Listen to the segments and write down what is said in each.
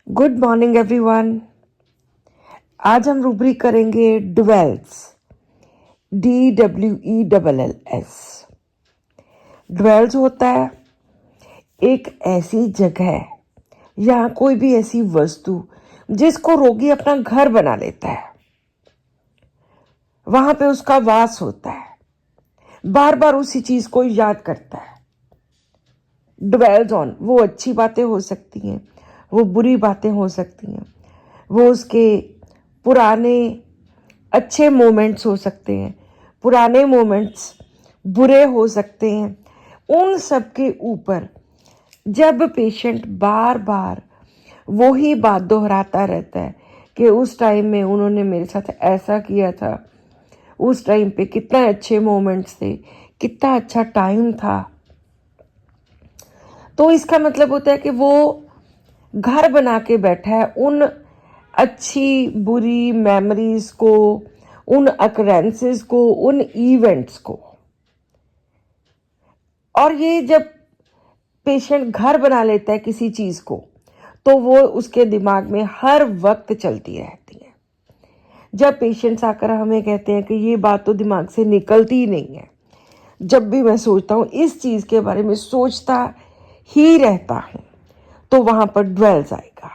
Good morning everyone. आज हम rubric करेंगे ड्वेल्स, DWELLS। ड्वेल्स होता है एक ऐसी जगह या कोई भी ऐसी वस्तु जिसको रोगी अपना घर बना लेता है। वहां पे उसका वास होता है, बार बार उसी चीज को याद करता है। ड्वेल्स ऑन, वो अच्छी बातें हो सकती हैं, वो बुरी बातें हो सकती हैं, वो उसके पुराने अच्छे मोमेंट्स हो सकते हैं, पुराने मोमेंट्स बुरे हो सकते हैं। उन सब के ऊपर जब पेशेंट बार बार वही बात दोहराता रहता है कि उस टाइम में उन्होंने मेरे साथ ऐसा किया था, उस टाइम पे कितना अच्छे मोमेंट्स थे, कितना अच्छा टाइम था, तो इसका मतलब होता है कि वो घर बना के बैठा है उन अच्छी बुरी मेमोरीज को, उन अकरेंसेस को, उन इवेंट्स को। और ये जब पेशेंट घर बना लेता है किसी चीज को, तो वो उसके दिमाग में हर वक्त चलती रहती है। जब पेशेंट्स आकर हमें कहते हैं कि ये बात तो दिमाग से निकलती ही नहीं है, जब भी मैं सोचता हूँ इस चीज के बारे में सोचता ही रहता हूं, तो वहां पर ड्वेल्स आएगा।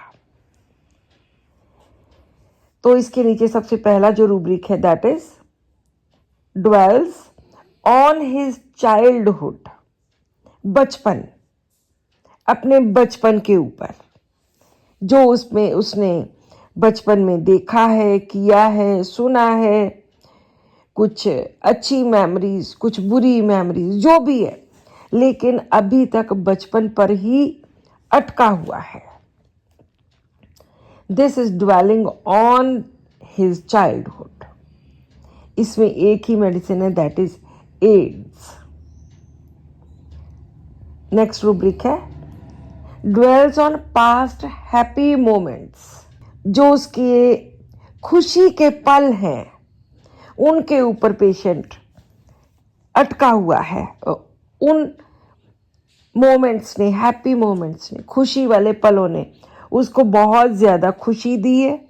तो इसके नीचे सबसे पहला जो रूब्रिक है that is dwells on his childhood, बचपन, अपने बचपन के ऊपर, जो उसमें उसने बचपन में देखा है, किया है, सुना है, कुछ अच्छी मेमोरीज, कुछ बुरी मेमोरीज, जो भी है, लेकिन अभी तक बचपन पर ही अटका हुआ है। This is dwelling on his childhood. इसमें एक ही मेडिसिन है that is aids. Next rubric है dwells on past happy moments, जो उसके खुशी के पल हैं उनके ऊपर पेशेंट अटका हुआ है। उन मोमेंट्स ने, हैप्पी मोमेंट्स ने, खुशी वाले पलों ने उसको बहुत ज़्यादा खुशी दी है,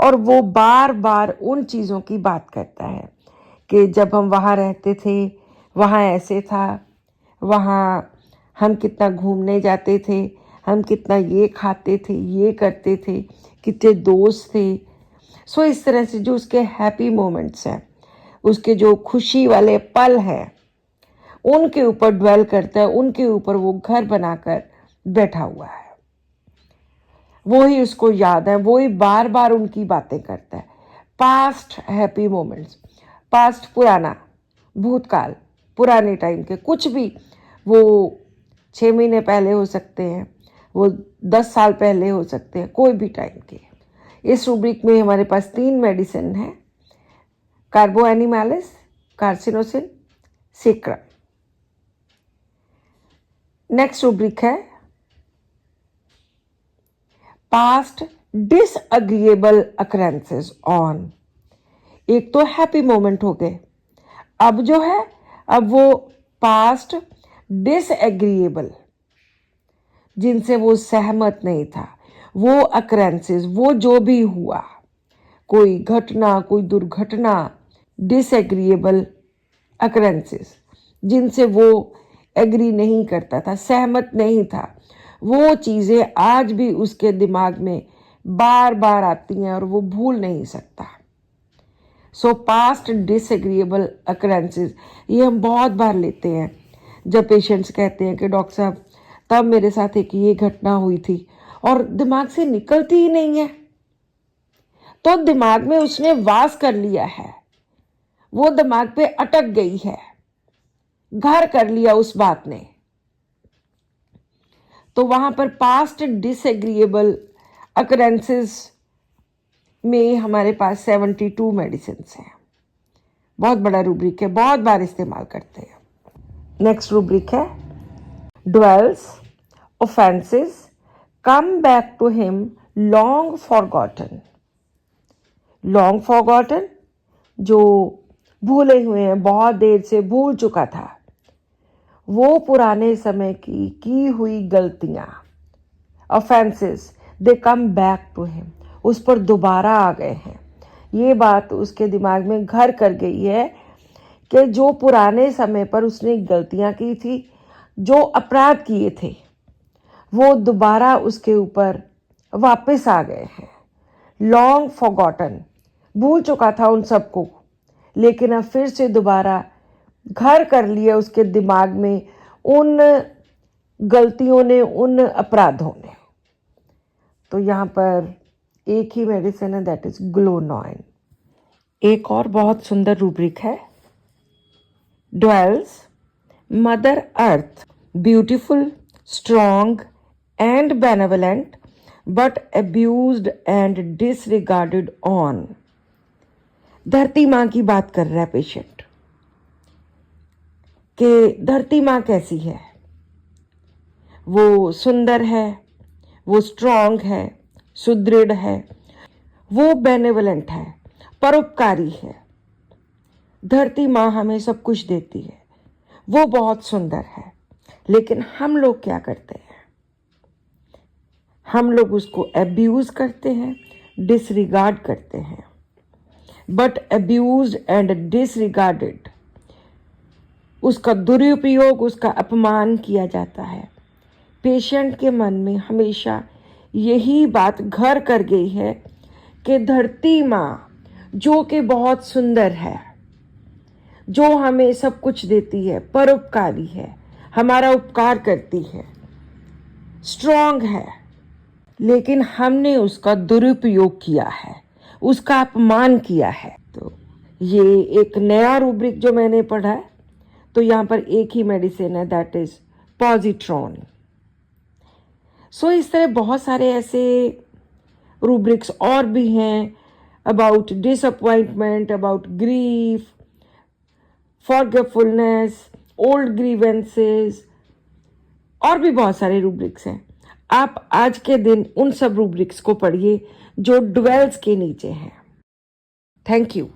और वो बार बार उन चीज़ों की बात करता है कि जब हम वहाँ रहते थे, वहाँ ऐसे था, वहाँ हम कितना घूमने जाते थे, हम कितना ये खाते थे, ये करते थे, कितने दोस्त थे। सो इस तरह से जो उसके हैप्पी मोमेंट्स हैं, उसके जो खुशी वाले पल हैं, उनके ऊपर ड्वेल करता है, उनके ऊपर वो घर बनाकर बैठा हुआ है। वो ही उसको याद है, वो ही बार बार उनकी बातें करता है। पास्ट हैप्पी मोमेंट्स, पास्ट पुराना, भूतकाल, पुराने टाइम के कुछ भी, वो 6 महीने पहले हो सकते हैं, वो 10 साल पहले हो सकते हैं, कोई भी टाइम के। इस रूब्रिक में हमारे पास 3 मेडिसिन है, कार्बो एनिमालिस, कार्सिनोसिन, सीक्रम। नेक्स्ट रूब्रिक है पास्ट डिसएग्रीएबल अकरेंसेस ऑन। एक तो हैप्पी मोमेंट हो गए, अब जो है, अब वो पास्ट डिसएग्रीएबल, जिनसे वो सहमत नहीं था, वो अकरेंसेस, वो जो भी हुआ, कोई घटना, कोई दुर्घटना, डिसएग्रीएबल अकरेंसेस, जिनसे वो एग्री नहीं करता था, सहमत नहीं था, वो चीज़ें आज भी उसके दिमाग में बार बार आती हैं और वो भूल नहीं सकता। सो पास्ट डिसएग्रीएबल अकरेंसेस, ये हम बहुत बार लेते हैं जब पेशेंट्स कहते हैं कि डॉक्टर साहब तब मेरे साथ एक ये घटना हुई थी, और दिमाग से निकलती ही नहीं है। तो दिमाग में उसने वास कर लिया है, वो दिमाग पे अटक गई है, घर कर लिया उस बात ने। तो वहां पर पास्ट डिसएग्रीएबल अकरेंसेस में हमारे पास 72 मेडिसिन हैं। बहुत बड़ा रूब्रिक है, बहुत बार इस्तेमाल करते हैं। नेक्स्ट रूब्रिक है dwells offences come back to him long forgotten. Long forgotten, जो भूले हुए हैं, बहुत देर से भूल चुका था, वो पुराने समय की हुई गलतियां, offences they come back to him, उस पर दोबारा आ गए हैं। ये बात उसके दिमाग में घर कर गई है कि जो पुराने समय पर उसने गलतियां की थी, जो अपराध किए थे, वो दोबारा उसके ऊपर वापस आ गए हैं। लॉन्ग फॉरगॉटन, भूल चुका था उन सबको, लेकिन अब फिर से दोबारा घर कर लिया उसके दिमाग में उन गलतियों ने, उन अपराधों ने। तो यहाँ पर एक ही मेडिसिन है, दैट इज ग्लोनॉइन। एक और बहुत सुंदर रूब्रिक है, dwells mother earth beautiful, strong and benevolent but abused and disregarded on. धरती माँ की बात कर रहा है पेशेंट कि धरती माँ कैसी है, वो सुंदर है, वो स्ट्रॉन्ग है, सुदृढ़ है, वो बेनेवलेंट है, परोपकारी है। धरती माँ हमें सब कुछ देती है, वो बहुत सुंदर है, लेकिन हम लोग क्या करते हैं? हम लोग उसको अब्यूज करते हैं, डिसरिगार्ड करते हैं। बट अब्यूज्ड एंड डिसरिगार्डेड, उसका दुरुपयोग, उसका अपमान किया जाता है। पेशेंट के मन में हमेशा यही बात घर कर गई है कि धरती माँ जो कि बहुत सुंदर है, जो हमें सब कुछ देती है, परोपकारी है, हमारा उपकार करती है, स्ट्रॉन्ग है, लेकिन हमने उसका दुरुपयोग किया है, उसका अपमान किया है। तो ये एक नया रूब्रिक जो मैंने पढ़ा है, तो यहाँ पर एक ही मेडिसिन है, दैट इज पॉजिट्रॉन। सो इस तरह बहुत सारे ऐसे रूब्रिक्स और भी हैं, about disappointment, about grief, forgivefulness, old grievances, और भी बहुत सारे रूब्रिक्स हैं। आप आज के दिन उन सब रूब्रिक्स को पढ़िए जो ड्वेल्स के नीचे हैं। Thank you.